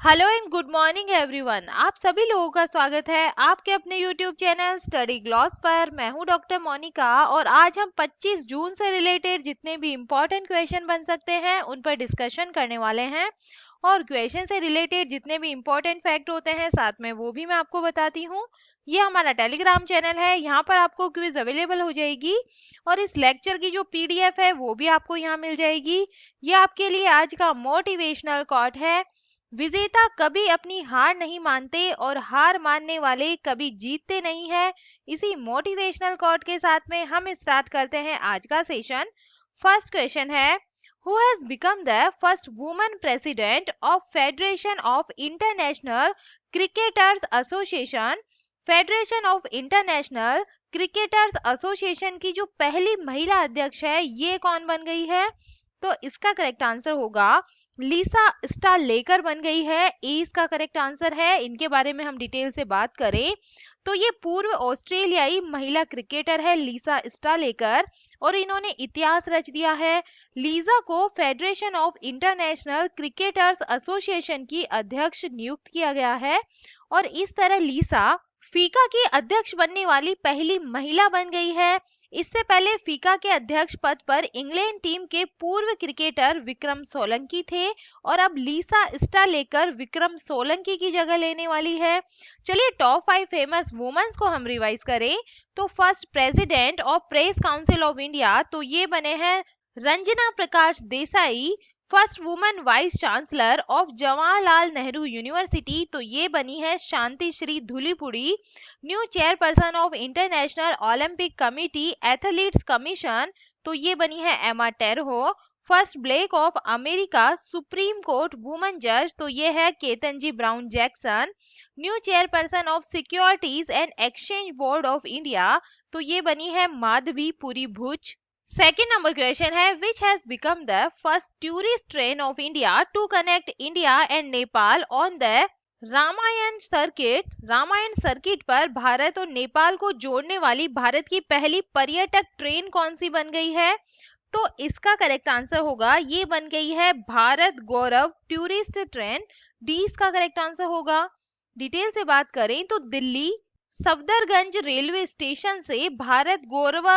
Hello and good morning everyone. आप सभी लोगों का स्वागत है आपके अपने यूट्यूब चैनल स्टडी ग्लॉस पर। मैं हूं डॉक्टर मोनिका और आज हम 25 जून से रिलेटेड जितने भी इम्पोर्टेंट क्वेश्चन बन सकते हैं उन पर डिस्कशन करने वाले हैं। और क्वेश्चन से रिलेटेड जितने भी इम्पोर्टेंट फैक्ट होते हैं साथ में वो भी मैं आपको बताती हूँ। ये हमारा टेलीग्राम चैनल है, यहाँ पर आपको क्विज अवेलेबल हो जाएगी और इस लेक्चर की जो पीडीएफ है वो भी आपको यहाँ मिल जाएगी। ये आपके लिए आज का मोटिवेशनल कोट है। विजेता कभी अपनी हार नहीं मानते और हार मानने वाले कभी जीतते नहीं है। इसी मोटिवेशनल कोट के साथ में हम स्टार्ट करते हैं आज का सेशन। फर्स्ट क्वेश्चन है, who has become the first woman president of federation of international cricketers association. Federation of international cricketers association की जो पहली महिला अध्यक्ष है ये कौन बन गई है? तो इसका करेक्ट आंसर होगा लीसा स्टालेकर बन गई है। ए इसका करेक्ट आंसर है। इनके बारे में हम डिटेल से बात करें तो ये पूर्व ऑस्ट्रेलियाई महिला क्रिकेटर है लीसा स्टालेकर और इन्होंने इतिहास रच दिया है। लीजा को federation of international cricketers association की अध्यक्ष नियुक्त किया गया है और इस तरह लीसा फीका की अध्यक्ष बनने वाली पहली महिला बन गई है। इससे पहले फीका के अध्यक्ष पद पर इंग्लैंड टीम के पूर्व क्रिकेटर विक्रम सोलंकी थे और अब लीसा स्टालेकर विक्रम सोलंकी की जगह लेने वाली है। चलिए टॉप 5 फेमस वुमेन्स को हम रिवाइज करें तो first president of press council of India तो ये बने हैं Ranjana Prakash Desai. First women vice chancellor of Jawaharlal Nehru university तो ये बनी है Shanti Shri Dhulipudi. New chairperson of international olympic committee athletes commission तो ये बनी है Emma Terho. First black of America supreme court women जज तो ये है Ketanji Brown Jackson. New chairperson of securities and exchange board of India तो ये बनी है Madhabi Puri Buch. Second number question है, which has become the first tourist train of India to connect India and Nepal on the Ramayana circuit. Ramayana circuit पर भारत और नेपाल को जोड़ने वाली भारत की पहली पर्यटक ट्रेन कौन सी बन गई है? तो इसका करेक्ट आंसर होगा ये बन गई है भारत गौरव टूरिस्ट ट्रेन। डी इसका करेक्ट आंसर होगा। डिटेल से बात करें तो दिल्ली सफदरगंज रेलवे स्टेशन से भारत गौरव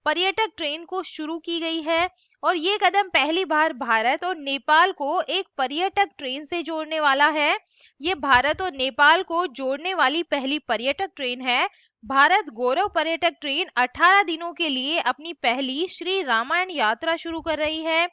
पर्यटक ट्रेन को शुरू की गई है और ये कदम पहली बार भारत और नेपाल को एक पर्यटक ट्रेन से जोड़ने वाला है। ये भारत और नेपाल को जोड़ने वाली पहली पर्यटक ट्रेन है। भारत गौरव पर्यटक ट्रेन 18 दिनों के लिए अपनी पहली श्री रामायण यात्रा शुरू कर रही है।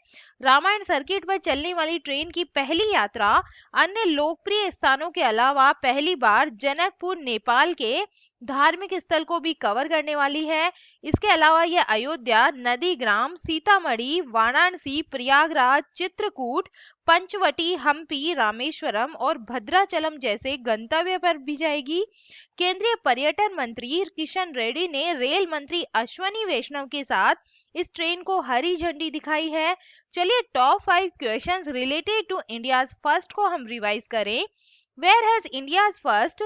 रामायण सर्किट पर चलने वाली ट्रेन की पहली यात्रा अन्य लोकप्रिय स्थानों के अलावा पहली बार जनकपुर नेपाल के धार्मिक स्थल को भी कवर करने वाली है। इसके अलावा यह अयोध्या, नंदीग्राम, सीतामढ़ी, वाराणसी, प्रयागराज, चित्रकूट, पंचवटी, हम्पी, रामेश्वरम और भद्राचलम जैसे गंतव्य पर भी जाएगी। केंद्रीय पर्यटन मंत्री किशन रेड्डी ने रेल मंत्री अश्वनी वैष्णव के साथ इस ट्रेन को हरी झंडी दिखाई है। चलिए top 5 questions related to India's first को हम रिवाइज करें। Where has India's first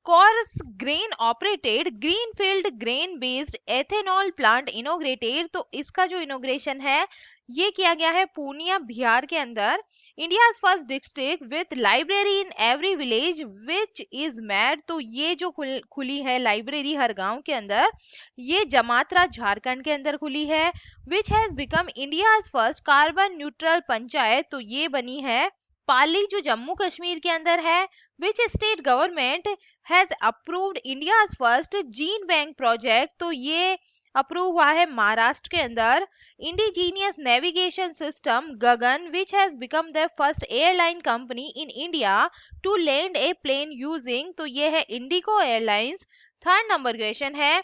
coarse grain operated greenfield grain based ethanol plant inaugurated तो इसका जो इनोग्रेशन है ये किया गया है पूर्णिया बिहार के अंदर। India's first district with library in every village which is mad तो ये जो खुली है लाइब्रेरी हर गांव के अंदर ये जमात्रा झारखंड के अंदर खुली है। Which has become India's first carbon neutral panchayat तो ये बनी है पाली जो जम्मू कश्मीर के अंदर है। Which state government has approved India's first gene bank project तो ये अप्रूव हुआ है महाराष्ट्र के अंदर। Indigenous navigation system Gagan which has become the first airline company in India to land a plane using तो ये है IndiGo airlines. Third number question है,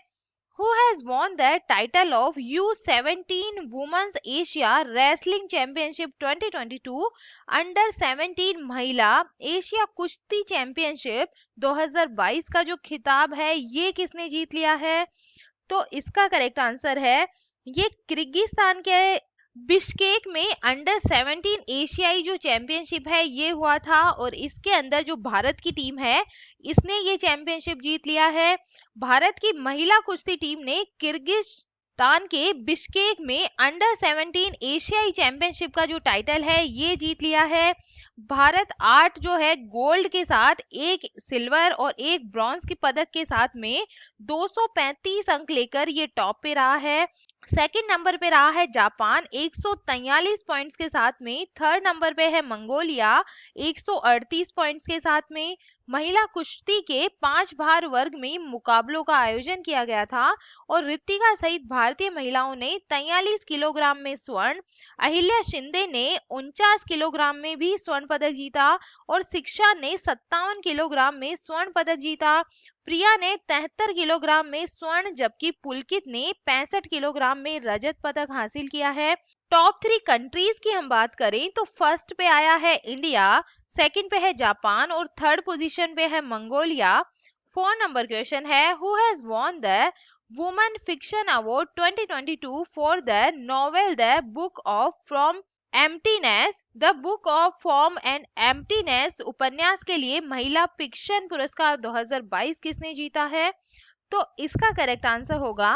who has won the title of U17 Women's Asia Wrestling Championship 2022 under 17 महिला Asia कुश्ती championship 2022 का जो खिताब है ये किसने जीत लिया है? तो इसका करेक्ट आंसर है ये किर्गिस्तान के बिश्केक में अंडर 17 एशियाई जो चैंपियनशिप है ये हुआ था और इसके अंदर जो भारत की टीम है इसने ये चैंपियनशिप जीत लिया है। भारत की महिला कुश्ती टीम ने किर्गिस्तान के बिश्केक में अंडर 17 एशियाई चैंपियनशिप का जो टाइटल है ये जीत लिया है। भारत 8 जो है गोल्ड के साथ, एक सिल्वर और एक ब्रॉन्ज के पदक के साथ में 235 अंक लेकर ये टॉप पे रहा है। सेकंड नंबर पे रहा है जापान 143 पॉइंट्स के साथ में। थर्ड नंबर पे है मंगोलिया 138 पॉइंट्स के साथ में। महिला कुश्ती के 5 भार वर्ग में मुकाबलों का आयोजन किया गया था और ऋतिका सहित भारतीय महिलाओं ने 43 किलोग्राम में स्वर्ण, अहिल्या शिंदे ने 49 किलोग्राम में भी स्वर्ण पदक जीता और शिक्षा ने 57 किलोग्राम में स्वर्ण पदक जीता। प्रिया ने 73 किलोग्राम में स्वर्ण, जबकि पुलकित ने 65 किलोग्राम में रजत पदक हासिल किया है। टॉप 3 कंट्रीज की हम बात करें तो फर्स्ट पे आया है इंडिया, सेकंड पे है जापान और थर्ड पोजीशन पे है मंगोलिया। 4 नंबर क्वेश्चन है, who has won the women fiction award 2022 for the novel the book of from emptiness. The book of form and emptiness उपन्यास के लिए महिला फिक्शन पुरस्कार 2022 किसने जीता है? तो इसका करेक्ट आंसर होगा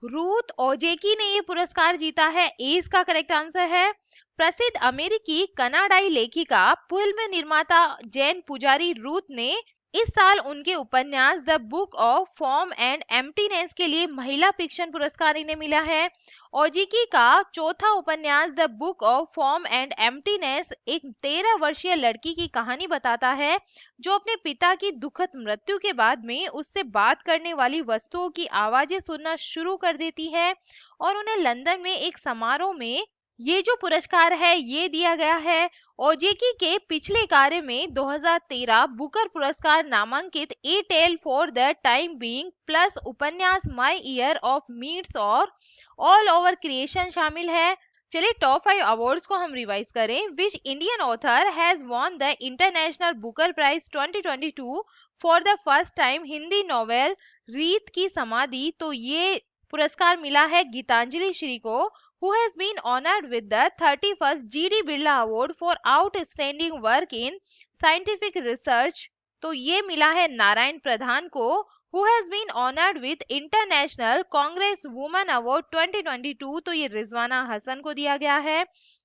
रूथ ओजेकी ने ये पुरस्कार जीता है। ए इसका करेक्ट आंसर है। प्रसिद्ध अमेरिकी कनाडाई लेखिका, फिल्म निर्माता जैन पुजारी रूथ ने इस साल उनके उपन्यास the book of form and emptiness के लिए महिला फिक्शन पुरस्कार इन्हें मिला है। ओजेकी का चौथा उपन्यास the book of form and emptiness एक 13 वर्षीय लड़की की कहानी बताता है जो अपने पिता की दुखद मृत्यु के बाद में उससे बात करने वाली वस्तुओं की आवाजें सुनना शुरू कर देती है और उन्हें लंदन में एक समारोह में ये जो पुरस्कार है ये दिया गया है। ओजेकी के पिछले कार्य में 2013 बुकर पुरस्कार नामांकित a tale for the time being plus उपन्यास माय ईयर ऑफ मीट्स और ऑल ओवर क्रिएशन शामिल है। चलिए टॉप 5 अवार्ड्स को हम रिवाइज करें। Which Indian author has won the international Booker prize 2022 for the first time? Hindi novel रीत की समाधि, तो ये पुरस्कार मिला है गीतांजलि श्री को। Who has been honored with the 31st GD Birla Award for outstanding work in scientific research? तो ये मिला है नारायण प्रधान को। Who has been honored with International Congress Women Award 2022? तो ये रिजवाना हसन को दिया गया है।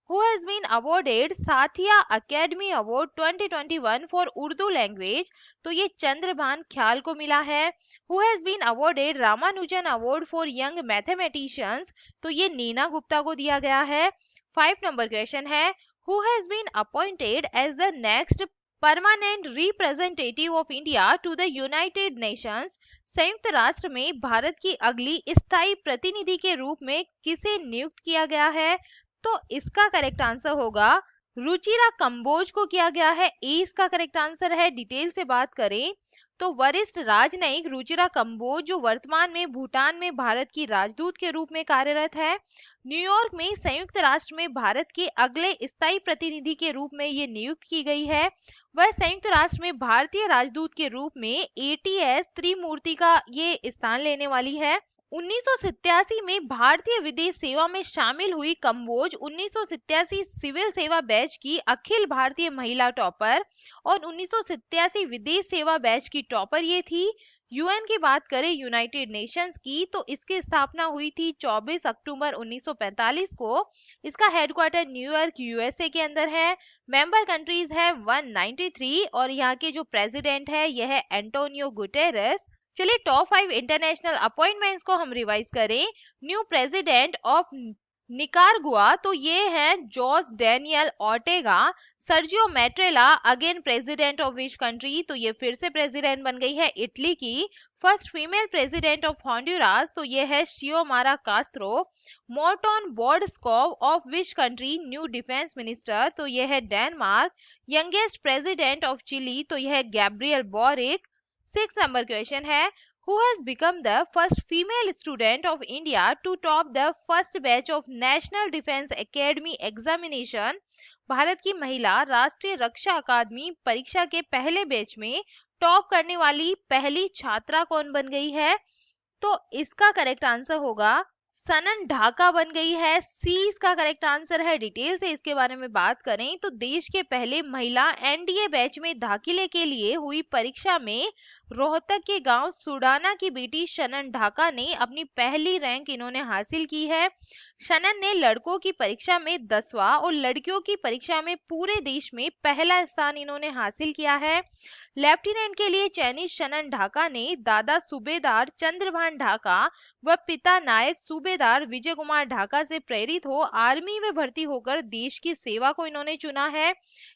Who has been awarded Saathiya Academy Award 2021 for Urdu language? तो ये चंद्रभान ख्याल को मिला है। Who has been awarded Ramanujan Award for Young Mathematicians? तो ये नीना गुप्ता को दिया गया है। 5 नंबर क्वेश्चन है, Who has been appointed as the next permanent representative of India to the United Nations? संयुक्त राष्ट्र में भारत की अगली स्थायी प्रतिनिधि के रूप में किसे नियुक्त किया गया है? तो इसका करेक्ट आंसर होगा रुचिरा कंबोज को किया गया है। ए इसका करेक्ट आंसर है। डिटेल से बात करें तो वरिष्ठ राजनयिक रुचिरा कंबोज जो वर्तमान में भूटान में भारत की राजदूत के रूप में कार्यरत है, न्यूयॉर्क में संयुक्त राष्ट्र में भारत के अगले स्थायी प्रतिनिधि के रूप में ये नियुक्त की गई है। वह संयुक्त राष्ट्र में भारतीय राजदूत के रूप में एटीएस त्रिमूर्ति का ये स्थान लेने वाली है। 1987 में भारतीय विदेश सेवा में शामिल हुई कंबोज 1987 सिविल सेवा बैच की अखिल भारतीय महिला टॉपर और 1987 विदेश सेवा बैच की टॉपर ये थी। यूएन की बात करें, यूनाइटेड नेशंस की, तो इसकी स्थापना हुई थी 24 अक्टूबर 1945 को। इसका हेडक्वार्टर न्यूयॉर्क यूएसए के अंदर है। मेंबर कंट्रीज है 193 और यहाँ के जो प्रेसिडेंट है यह है एंटोनियो गुटेरेस। चलिए टॉप 5 इंटरनेशनल अपॉइंटमेंट्स को हम रिवाइज करें। न्यू प्रेसिडेंट ऑफ निकारागुआ, तो ये है Jose Daniel Ortega. Sergio Mattarella again president of which country? तो ये फिर से प्रेसिडेंट बन गई है इटली की। First female president of Honduras, तो ये है Xiomara Castro. Morten Bodskov of which country? New defence minister, तो ये है Denmark. Youngest president of Chile, तो यह है गैब्रियल बोरिक। 6 नंबर क्वेश्चन है, who has become the first female student of India to top the first batch of National Defence Academy examination? Bharat की महिला राष्ट्रीय रक्षा अकादमी परीक्षा के पहले बैच में टॉप करने वाली पहली छात्रा कौन बन गई है? तो इसका करेक्ट आंसर होगा सनन ढाका बन गई है। सी इसका करेक्ट आंसर है। डिटेल से इसके बारे में बात करें तो देश के पहले महिला एनडीए बैच में दाखिले के लिए हुई परीक्षा में रोहतक के गांव सुडाना की बेटी शनन ढाका ने अपनी पहली रैंक इन्होंने हासिल की है। शनन ने लड़कों की परीक्षा में 10वां और लड़कियों की परीक्षा में पूरे देश में पहला स्थान इन्होंने हासिल किया है। लेफ्टिनेंट के लिए चयनित शनन ढाका ने दादा सूबेदार चंद्रभान ढाका व पिता नायक सूबेदार विजय कुमार ढाका से प्रेरित हो आर्मी में भर्ती होकर देश की सेवा को इन्होंने चुना है।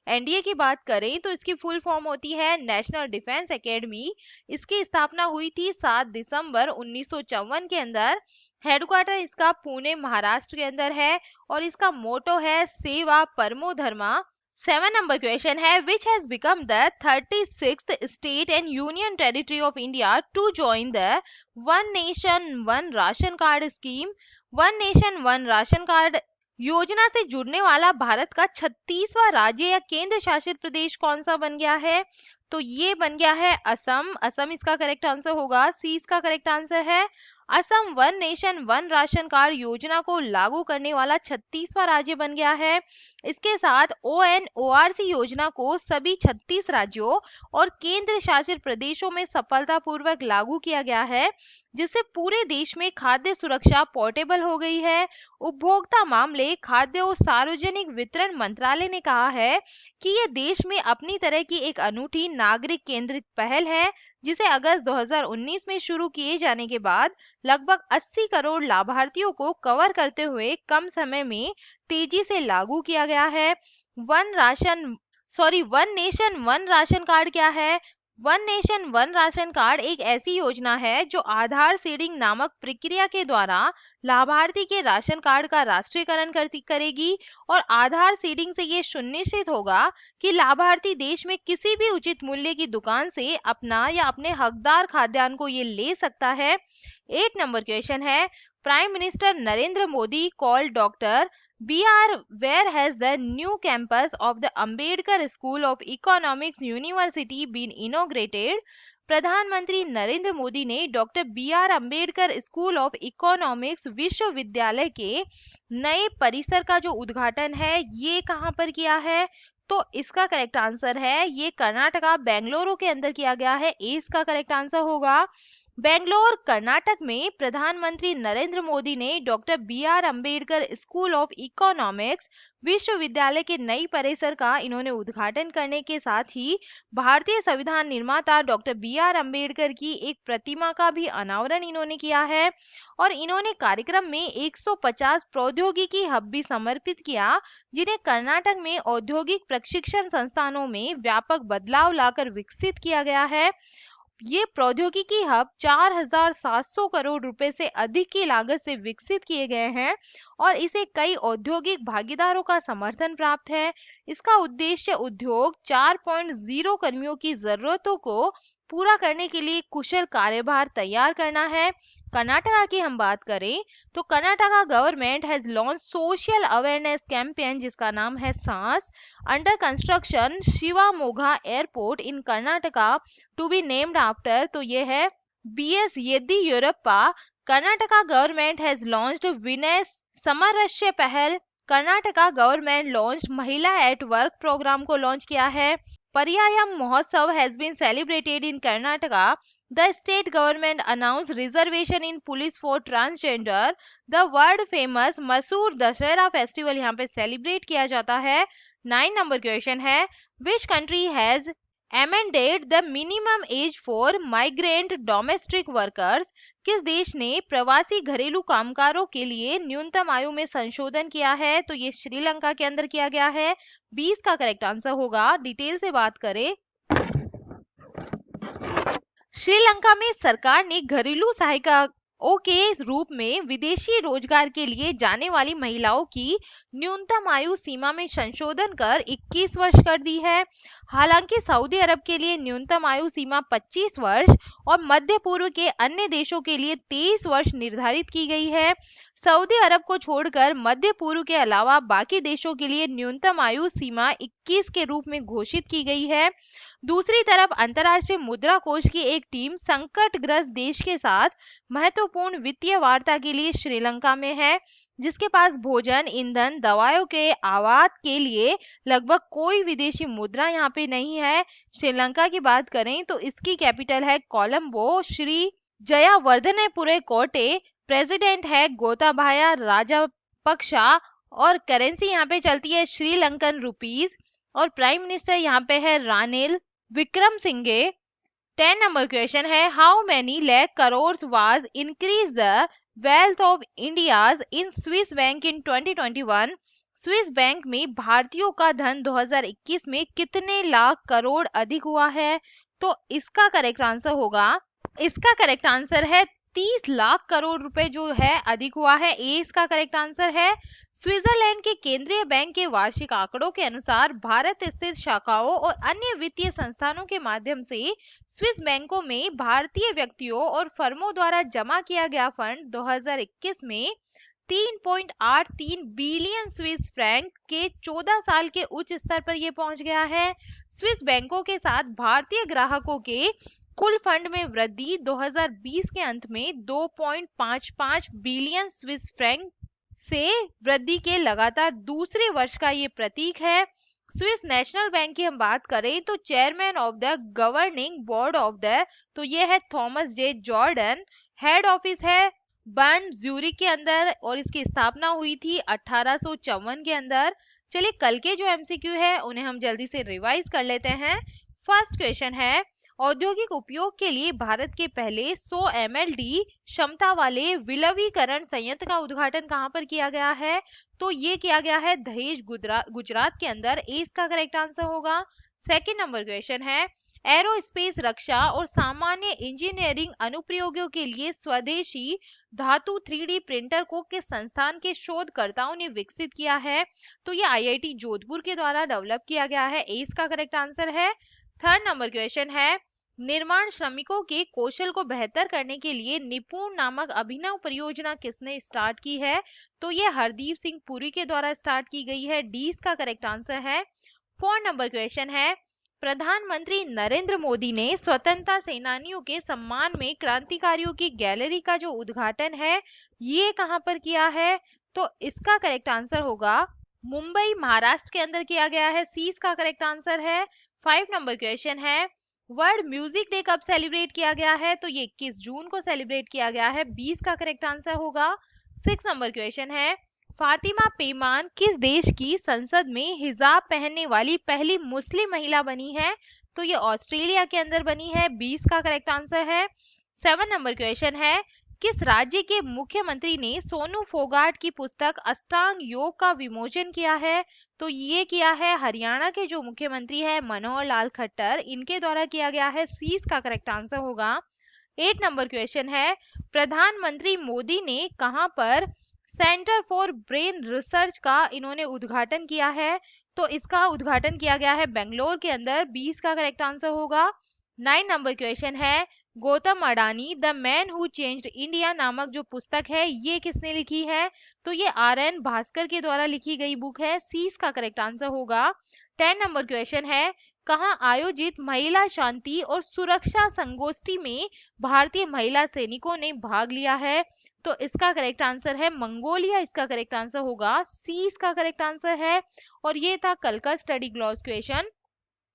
एनडीए की बात करें तो इसकी फुल फॉर्म होती है नेशनल डिफेंस एकेडमी। इसकी स्थापना हुई थी 7 दिसंबर 1954 के अंदर। हेडक्वार्टर इसका पुणे महाराष्ट्र के अंदर है और इसका मोटो है सेवा परमो धर्मा। 7 नंबर क्वेश्चन है which has become the 36th state and union territory of India to join the one nation one ration card scheme. One nation one ration card योजना से जुड़ने वाला भारत का 36वां राज्य या केंद्र शासित प्रदेश कौन सा बन गया है? तो ये बन गया है असम। असम इसका करेक्ट आंसर होगा। सी इसका करेक्ट आंसर है। Assam one nation one ration card योजना को लागू करने वाला 36वां राज्य बन गया है। इसके साथ ONORC योजना को सभी 36 राज्यों और केंद्र शासित प्रदेशों में सफलतापूर्वक लागू किया गया है, जिससे पूरे देश में खाद्य सुरक्षा पोर्टेबल हो गई है। उपभोक्ता मामले, खाद्य और सार्वजनिक वितरण मंत्रालय ने कहा है कि ये देश में अपनी तरह की एक अनूठी नागरिक केंद्रित पहल है, जिसे अगस्त 2019 में शुरू किए जाने के बाद लगभग 80 करोड़ लाभार्थियों को कवर करते हुए कम समय में तेजी से लागू किया गया है। One nation one ration card क्या है? One nation one ration card एक ऐसी योजना है जो आधार सीडिंग नामक प्रक्रिया के द्वारा लाभार्थी के राशन कार्ड का राष्ट्रीयकरण करेगी और आधार सीडिंग से ये सुनिश्चित होगा कि लाभार्थी देश में किसी भी उचित मूल्य की दुकान से अपना या अपने हकदार खाद्यान्न को ये ले सकता है। 8 नंबर क्वेश्चन है prime minister Narendra Modi called doctor BR where has the new campus of the Ambedkar School of Economics University been inaugurated? प्रधानमंत्री नरेंद्र मोदी ने doctor BR Ambedkar school of economics विश्वविद्यालय के नए परिसर का जो उद्घाटन है ये कहाँ पर किया है? तो इसका करेक्ट आंसर है ये कर्नाटका बेंगलुरु के अंदर किया गया है। ए इसका करेक्ट आंसर होगा। बेंगलोर कर्नाटक में प्रधानमंत्री नरेंद्र मोदी ने doctor BR Ambedkar school of economics विश्वविद्यालय के नई परिसर का इन्होंने उद्घाटन करने के साथ ही भारतीय संविधान निर्माता डॉक्टर BR अम्बेडकर की एक प्रतिमा का भी अनावरण इन्होंने किया है और इन्होंने कार्यक्रम में 150 प्रौद्योगिकी हब भी समर्पित किया, जिन्हें कर्नाटक में औद्योगिक प्रशिक्षण संस्थानों में व्यापक बदलाव लाकर विकसित किया गया है। ये प्रौद्योगिकी हब 4,700 करोड़ रुपए से अधिक की लागत से विकसित किए गए हैं और इसे कई औद्योगिक भागीदारों का समर्थन प्राप्त है। इसका उद्देश्य उद्योग 4.0 कर्मियों की जरूरतों को पूरा करने के लिए कुशल कार्यभार तैयार करना है। कर्नाटका की हम बात करें तो Karnataka government has launch social awareness campaign जिसका नाम है सांस under construction Shivamogga airport in Karnataka to be named after. तो ये है BS Yediyurappa. Karnataka government has launched Vinay Samarasya पहल। Karnataka government launch Mahila at work program को लॉन्च किया है। Pariyam Mahotsav has been celebrated in Karnataka. The state government announced reservation in police for transgender. The world famous Masoor Dashera festival यहाँ पे celebrate किया जाता है। 9 number question है which country has amended the minimum age for migrant domestic workers? किस देश ने प्रवासी घरेलू कामगारों के लिए न्यूनतम आयु में संशोधन किया है? तो ये श्रीलंका के अंदर किया गया है। 20 का करेक्ट आंसर होगा। डिटेल से बात करें, श्रीलंका में सरकार ने घरेलू सहायिकाओं के रूप में विदेशी रोजगार के लिए जाने वाली महिलाओं की न्यूनतम आयु सीमा में संशोधन कर 21 वर्ष कर दी है। हालांकि सऊदी अरब के लिए न्यूनतम आयु सीमा 25 वर्ष और मध्य पूर्व के अन्य देशों के लिए 23 वर्ष निर्धारित की गई है। सऊदी अरब को छोड़कर मध्य पूर्व के अलावा बाकी देशों के लिए न्यूनतम आयु सीमा 21 के रूप में घोषित की गई है। दूसरी तरफ अंतर्राष्ट्रीय मुद्रा कोष की एक टीम संकटग्रस्त देश के साथ महत्वपूर्ण वित्तीय वार्ता के लिए श्रीलंका में है। जिसके पास भोजन, ईंधन, दवाओं के आयात के लिए लगभग कोई विदेशी मुद्रा यहाँ पे नहीं है। श्रीलंका की बात करें तो इसकी कैपिटल है कोलंबो। श्री जयावर्धनेपुरे कोटे, प्रेसिडेंट है गोताबाया राजपक्षा और करेंसी यहाँ पे चलती है श्रीलंकन रुपीस और प्राइम मिनिस्टर यहाँ पे है रानिल विक्रमसिंघे। 10 नंबर क्वेश्चन है, how many lakh crore was increase the wealth of India's in Swiss bank in 2021। Swiss bank में भारतीयों का धन 2021 में कितने लाख करोड़ अधिक हुआ है? तो इसका करेक्ट आंसर है 30 लाख करोड़ रुपए जो है अधिक हुआ है। ए इसका करेक्ट आंसर है। स्विट्जरलैंड के केंद्रीय बैंक के वार्षिक आंकड़ों के अनुसार भारत स्थित शाखाओं और अन्य वित्तीय संस्थानों के माध्यम से स्विस बैंकों में भारतीय व्यक्तियों और फर्मों द्वारा जमा किया गया फंड 2021 में 3.83 बिलियन स्विस फ्रैंक के 14 साल के उच्च स्तर पर यह पहुंच गया है। स्विस बैंकों के साथ भारतीय ग्राहकों के कुल फंड में वृद्धि 2020 के अंत में 2.55 बिलियन स्विस फ्रैंक से वृद्धि के लगातार दूसरे वर्ष का ये प्रतीक है। स्विस नेशनल बैंक की हम बात करें तो chairman of the governing board of the तो ये है Thomas J Jordan. Head office है बर्न ज्यूरिक के अंदर और इसकी स्थापना हुई थी 1854 के अंदर। चलिए कल के जो एमसीक्यू है उन्हें हम जल्दी से रिवाइज कर लेते हैं। फर्स्ट क्वेश्चन है, औद्योगिक उपयोग के लिए भारत के पहले 100 mld क्षमता वाले विलवीकरण संयंत्र का उद्घाटन कहां पर किया गया है? तो ये किया गया है दहेज गुजरात के अंदर। ए इसका करेक्ट आंसर होगा। सेकंड नंबर क्वेश्चन है, एरोस्पेस रक्षा और सामान्य इंजीनियरिंग अनुप्रयोगों के लिए स्वदेशी धातु 3D प्रिंटर को किस संस्थान के शोधकर्ताओं ने विकसित किया है? तो ये आईआईटी जोधपुर के द्वारा डेवलप किया गया है। ए इसका करेक्ट आंसर है। थर्ड नंबर क्वेश्चन है, निर्माण श्रमिकों के कौशल को बेहतर करने के लिए निपुण नामक अभिनव परियोजना किसने स्टार्ट की है? तो ये हरदीप सिंह पुरी के द्वारा स्टार्ट की गई है। डी इसका करेक्ट आंसर है। फोर्थ नंबर क्वेश्चन है, प्रधानमंत्री नरेंद्र मोदी ने स्वतंत्रता सेनानियों के सम्मान में क्रांतिकारियों की गैलरी का जो उद्घाटन है ये कहां पर किया है? तो इसका करेक्ट आंसर होगा मुंबई महाराष्ट्र के अंदर किया गया है। सी इसका करेक्ट आंसर है। 5 नंबर क्वेश्चन है, वर्ल्ड म्यूजिक डे कब सेलिब्रेट किया गया है? तो ये 21 जून को सेलिब्रेट किया गया है। 20 का करेक्ट आंसर होगा। 6 नंबर क्वेश्चन है, फातिमा पेमान किस देश की संसद में हिजाब पहनने वाली पहली मुस्लिम महिला बनी है? तो ये ऑस्ट्रेलिया के अंदर बनी है। 20 का करेक्ट आंसर है। 7 नंबर क्वेश्चन है, किस राज्य के मुख्यमंत्री ने सोनू फोगाट की पुस्तक अष्टांग योग का विमोचन किया है? तो ये किया है हरियाणा के जो मुख्यमंत्री है मनोहर लाल खट्टर, इनके द्वारा किया गया है। सी का करेक्ट आंसर होगा। 8 नंबर क्वेश्चन है, प्रधानमंत्री मोदी ने कहां पर सेंटर फॉर ब्रेन रिसर्च का इन्होंने उद्घाटन किया है? तो इसका उद्घाटन किया गया है बेंगलोर के अंदर। 20 का करेक्ट आंसर होगा। 9 नंबर क्वेश्चन है, Gautam Adani the man who changed India नामक जो पुस्तक है ये किसने लिखी है? तो ये RN भास्कर के द्वारा लिखी गई बुक है। सी का करेक्ट आंसर होगा। 10 नंबर क्वेश्चन है, कहाँ आयोजित महिला शांति और सुरक्षा संगोष्ठी में भारतीय महिला सैनिकों ने भाग लिया है? तो इसका करेक्ट आंसर है मंगोलिया। इसका करेक्ट आंसर होगा। सी इसका करेक्ट आंसर है। और ये था कल का स्टडी ग्लॉस क्वेश्चन।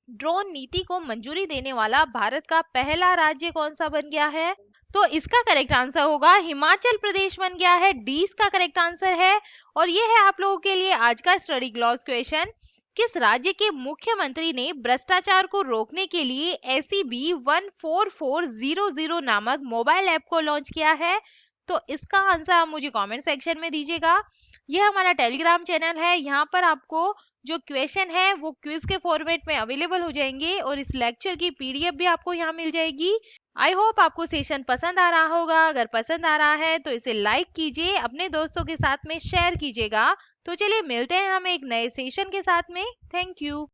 ड्रोन नीति को मंजूरी देने वाला भारत का पहला राज्य कौन सा बन गया है? तो इसका करेक्ट आंसर होगा हिमाचल प्रदेश बन गया है। डी इसका करेक्ट आंसर है। और ये है आप लोगों के लिए आज का स्टडी ग्लॉस क्वेश्चन। किस राज्य के मुख्यमंत्री ने भ्रष्टाचार को रोकने के लिए SCB 14400 नामक मोबाइल ऐप को लॉन्च किया है? तो इसका आंसर आप मुझे कमेंट सेक्शन में दीजिएगा। यह हमारा टेलीग्राम चैनल है, यहाँ पर आपको जो क्वेश्चन है वो क्विज के फॉर्मेट में अवेलेबल हो जाएंगे और इस लेक्चर की PDF भी आपको यहाँ मिल जाएगी। आई होप आपको सेशन पसंद आ रहा होगा। अगर पसंद आ रहा है तो इसे लाइक कीजिए, अपने दोस्तों के साथ में शेयर कीजिएगा। तो चलिए मिलते हैं हम एक नए सेशन के साथ में। Thank you.